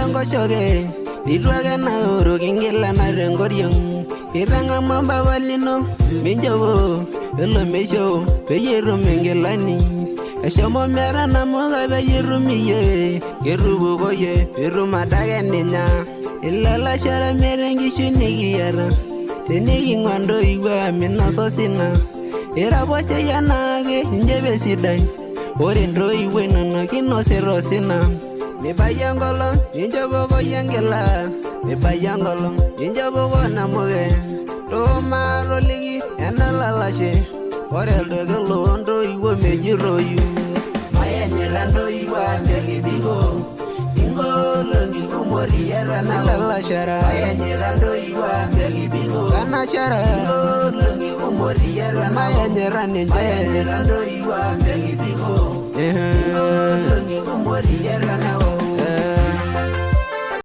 Pirango choge, Pitwaga na oro kingila na rengoriong. Piranga mamba walino, Minjovo, Elo Mesho, Peyero Mengelani. Eshomo mera na moga beyerumiye, Kerubu goye, Pirumadaga ninya. Ilala shara merengi shunigiara, Tenigi ngwando iwa mina sosina. Iraboche yanage, Njebe sidai, Orindro iwe nana kino serosina. Mipayangolo, Injobogo yangela, Mipayangolo, Injobogo namoge. Toma roligi, Enalalashe, Oreldo ndo iwe mejiro yu. Maya nyerando iwa megibigo, Ingolongi umori yerana lalashara. Maya nyerando iwa megibigo, Kanashara. Ingolongi umori yerana. Maya nyerane nje. Maya nyerando iwa megibigo, Ingolongi umori yerana.